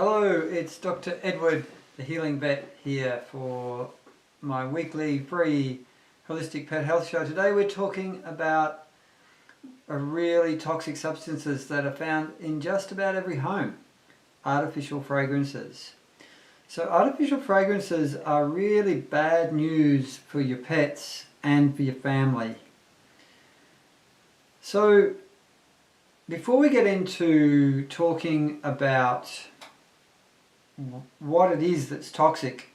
Hello, it's Dr. Edward, the Healing Vet, here for my weekly free holistic pet health show. Today we're talking about really toxic substances that are found in just about every home, artificial fragrances. So artificial fragrances are really bad news for your pets and for your family. So before we get into talking about what it is that's toxic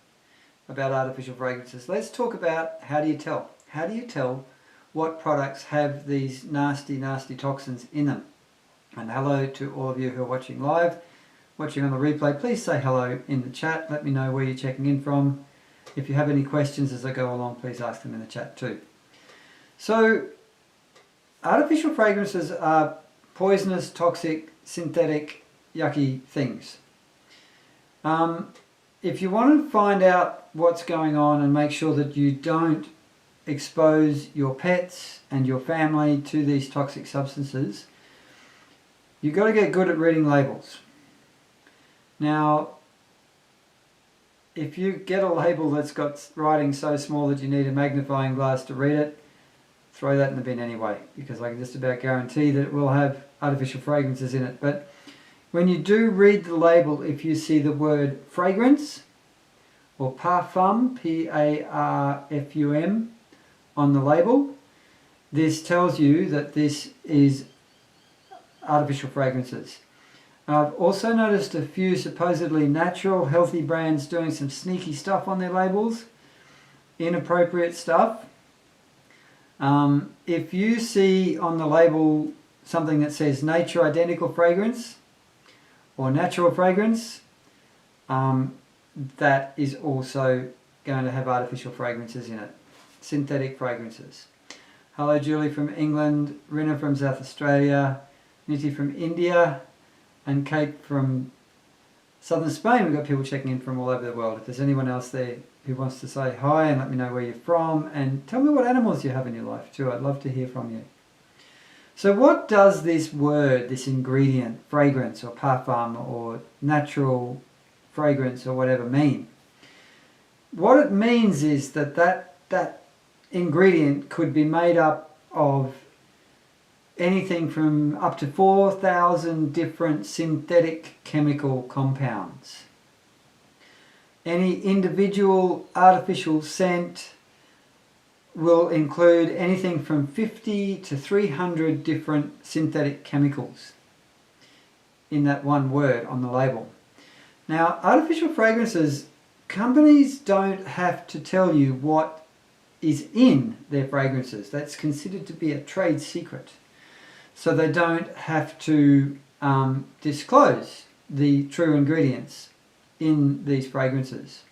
about artificial fragrances, let's talk about how do you tell? How do you tell what products have these nasty toxins in them? And hello to all of you who are watching live, watching on the replay. Please say hello in the chat. Let me know where you're checking in from. If you have any questions as I go along, please ask them in the chat too. So artificial fragrances are poisonous, toxic, synthetic, yucky things. If you want to find out what's going on and make sure that you don't expose your pets and your family to these toxic substances, you've got to get good at reading labels. Now, if you get a label that's got writing so small that you need a magnifying glass to read it, throw that in the bin anyway, because I can just about guarantee that it will have artificial fragrances in it. But when you do read the label, if you see the word fragrance or parfum, P-A-R-F-U-M, on the label, this tells you that this is artificial fragrances. I've also noticed a few supposedly natural, healthy brands doing some sneaky stuff on their labels, inappropriate stuff. If you see on the label something that says nature identical fragrance or natural fragrance, that is also going to have artificial fragrances in it, synthetic fragrances. Hello Julie from England, Rina from South Australia, Niti from India, and Kate from southern Spain. We've got people checking in from all over the world. If there's anyone else there who wants to say hi and let me know where you're from and tell me what animals you have in your life too, I'd love to hear from you. So what does this word, this ingredient, fragrance or parfum or natural fragrance or whatever mean? What it means is that ingredient could be made up of anything from up to 4,000 different synthetic chemical compounds. Any individual artificial scent will include anything from 50 to 300 different synthetic chemicals in that one word on the label. Now, artificial fragrances, companies don't have to tell you what is in their fragrances. That's considered to be a trade secret. So they don't have to disclose the true ingredients in these fragrances.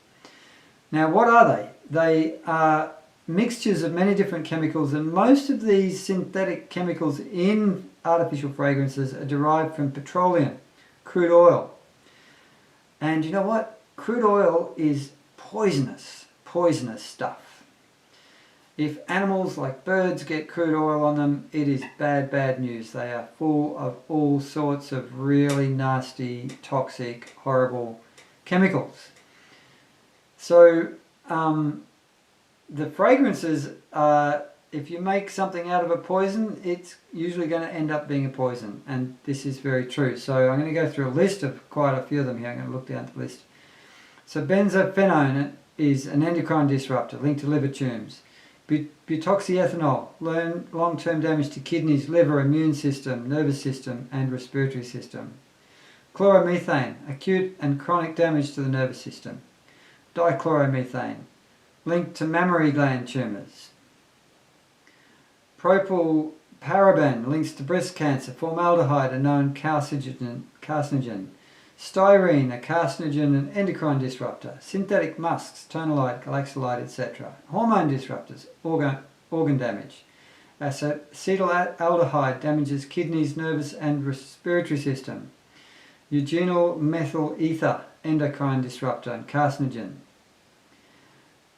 Now, what are they? They are mixtures of many different chemicals, and most of these synthetic chemicals in artificial fragrances are derived from petroleum, crude oil. And you know what? Crude oil is poisonous stuff. If animals like birds get crude oil on them, it is bad news. They are full of all sorts of really nasty, toxic, horrible chemicals. So the fragrances are, if you make something out of a poison, it's usually going to end up being a poison, and this is very true. So I'm going to go through a list of quite a few of them here. I'm going to look down the list. So benzophenone is an endocrine disruptor linked to liver tumors. Butoxyethanol, long-term damage to kidneys, liver, immune system, nervous system, and respiratory system. Chloromethane, acute and chronic damage to the nervous system. Dichloromethane, linked to mammary gland tumours. Propylparaben, links to breast cancer. Formaldehyde, a known carcinogen. Styrene, a carcinogen and endocrine disruptor. Synthetic musks, tonalide, galaxolide, etc. Hormone disruptors, organ damage. Acetaldehyde damages kidneys, nervous and respiratory system. Eugenyl methyl ether, endocrine disruptor and carcinogen.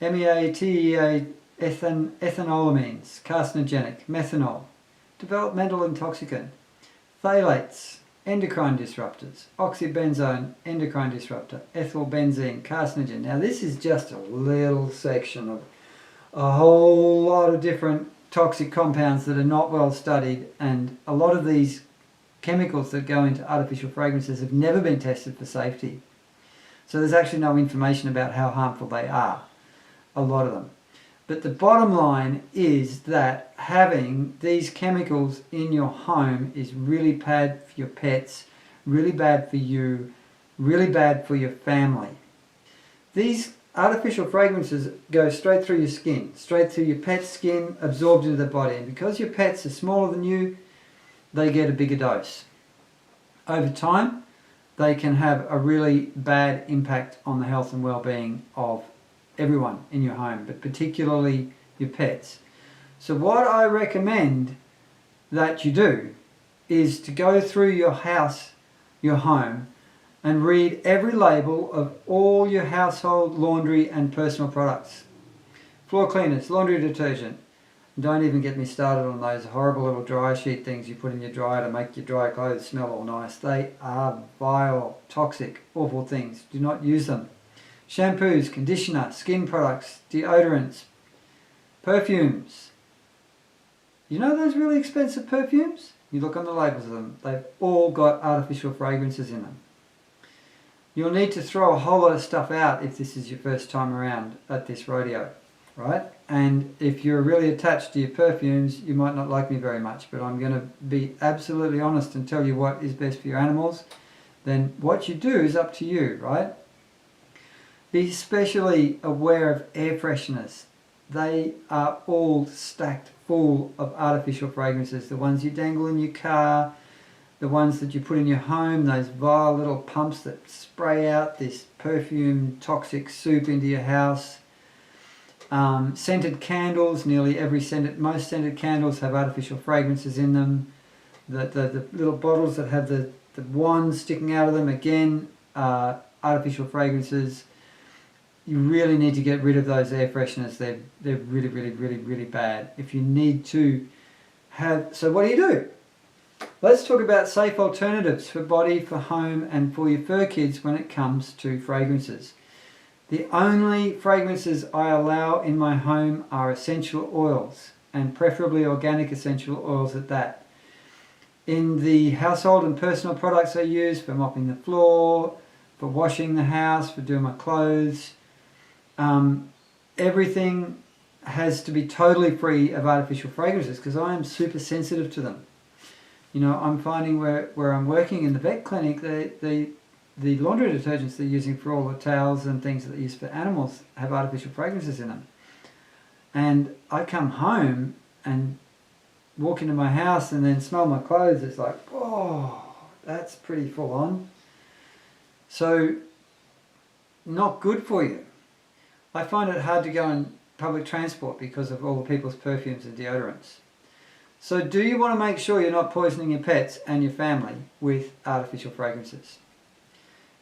MEA-TEA ethanolamines, carcinogenic. Methanol, developmental intoxicant. Phthalates, endocrine disruptors, oxybenzone, endocrine disruptor, ethylbenzene, carcinogen. Now this is just a little section of a whole lot of different toxic compounds that are not well studied, and a lot of these chemicals that go into artificial fragrances have never been tested for safety. So there's actually no information about how harmful they are, a lot of them. But the bottom line is that having these chemicals in your home is really bad for your pets, really bad for you, really bad for your family. These artificial fragrances go straight through your skin, straight through your pet's skin, absorbed into the body. And because your pets are smaller than you, they get a bigger dose. Over time, they can have a really bad impact on the health and well-being of everyone in your home, but particularly your pets. So what I recommend that you do is to go through your house, your home, and read every label of all your household laundry and personal products. Floor cleaners, laundry detergent. Don't even get me started on those horrible little dryer sheet things you put in your dryer to make your dry clothes smell all nice. They are vile, toxic, awful things. Do not use them. Shampoos, conditioner, skin products, deodorants, perfumes. You know those really expensive perfumes? You look on the labels of them. They've all got artificial fragrances in them. You'll need to throw a whole lot of stuff out if this is your first time around at this rodeo, right? And if you're really attached to your perfumes, you might not like me very much, but I'm going to be absolutely honest and tell you what is best for your animals. Then what you do is up to you, right? Be especially aware of air fresheners. They are all stacked full of artificial fragrances. The ones you dangle in your car, the ones that you put in your home, those vile little pumps that spray out this perfume toxic soup into your house. Scented candles, most scented candles have artificial fragrances in them. The little bottles that have the wands sticking out of them, again, artificial fragrances. You really need to get rid of those air fresheners. They're really, really, really, really bad. If you need to have... So what do? Let's talk about safe alternatives for body, for home, and for your fur kids when it comes to fragrances. The only fragrances I allow in my home are essential oils, and preferably organic essential oils at that. In the household and personal products I use for mopping the floor, for washing the house, for doing my clothes, everything has to be totally free of artificial fragrances because I am super sensitive to them. You know, I'm finding where I'm working in the vet clinic, the laundry detergents they're using for all the towels and things that they use for animals have artificial fragrances in them. And I come home and walk into my house and then smell my clothes. It's like, oh, that's pretty full on. So, not good for you. I find it hard to go in public transport because of all the people's perfumes and deodorants. So do you want to make sure you're not poisoning your pets and your family with artificial fragrances?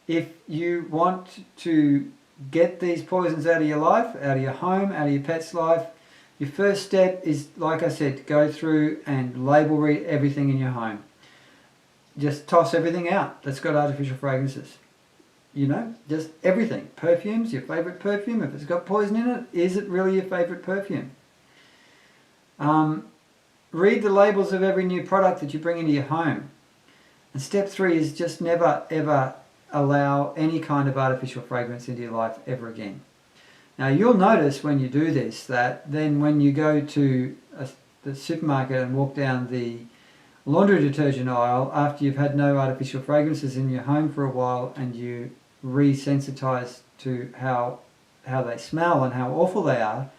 If you want to get these poisons out of your life, out of your home, out of your pet's life, your first step is, like I said, to go through and label read everything in your home. Just toss everything out that's got artificial fragrances. You know, just everything. Perfumes, your favourite perfume, if it's got poison in it, is it really your favourite perfume? Read the labels of every new product that you bring into your home. And step 3 is just never, ever allow any kind of artificial fragrance into your life ever again. Now, you'll notice when you do this that then when you go to the supermarket and walk down the laundry detergent aisle after you've had no artificial fragrances in your home for a while and you resensitize to how they smell and how awful they are,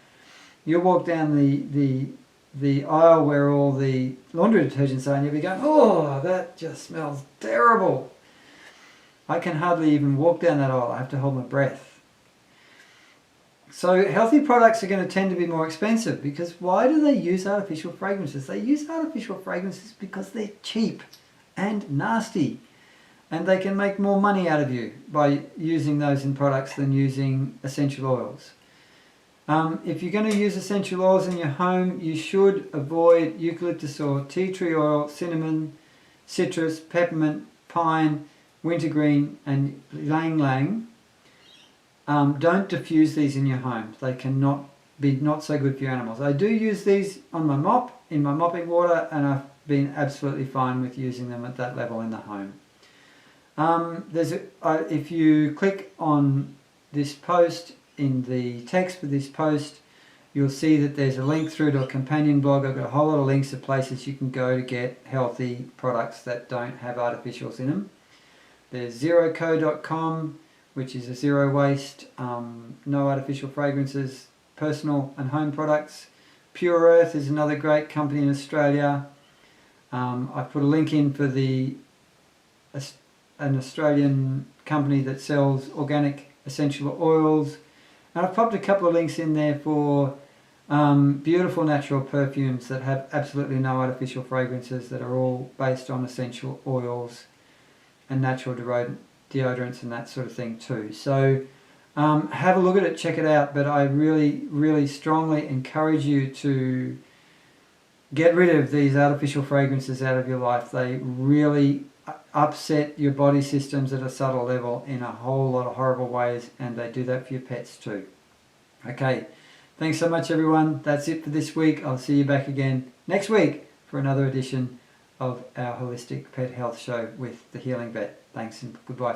you'll walk down the aisle where all the laundry detergents are and you'll be going, oh, that just smells terrible. I can hardly even walk down that aisle. I have to hold my breath. So healthy products are going to tend to be more expensive because why do they use artificial fragrances? They use artificial fragrances because they're cheap and nasty. And they can make more money out of you by using those in products than using essential oils. If you're going to use essential oils in your home, you should avoid eucalyptus or tea tree oil, cinnamon, citrus, peppermint, pine, wintergreen and ylang ylang. Don't diffuse these in your home. They cannot be not so good for your animals. I do use these on my mop, in my mopping water, and I've been absolutely fine with using them at that level in the home. If you click on this post, in the text for this post, you'll see that there's a link through to a companion blog. I've got a whole lot of links to places you can go to get healthy products that don't have artificials in them. There's zeroco.com, which is a zero waste, no artificial fragrances, personal and home products. Pure Earth is another great company in Australia. I've put a link in for an Australian company that sells organic essential oils. And I've popped a couple of links in there for beautiful natural perfumes that have absolutely no artificial fragrances, that are all based on essential oils and natural deodorants and that sort of thing too. So have a look at it, check it out, but I really strongly encourage you to get rid of these artificial fragrances out of your life. They really upset your body systems at a subtle level in a whole lot of horrible ways, and they do that for your pets too. Okay, thanks so much everyone. That's it for this week. I'll see you back again next week for another edition of our Holistic Pet Health Show with the Healing Vet. Thanks and goodbye.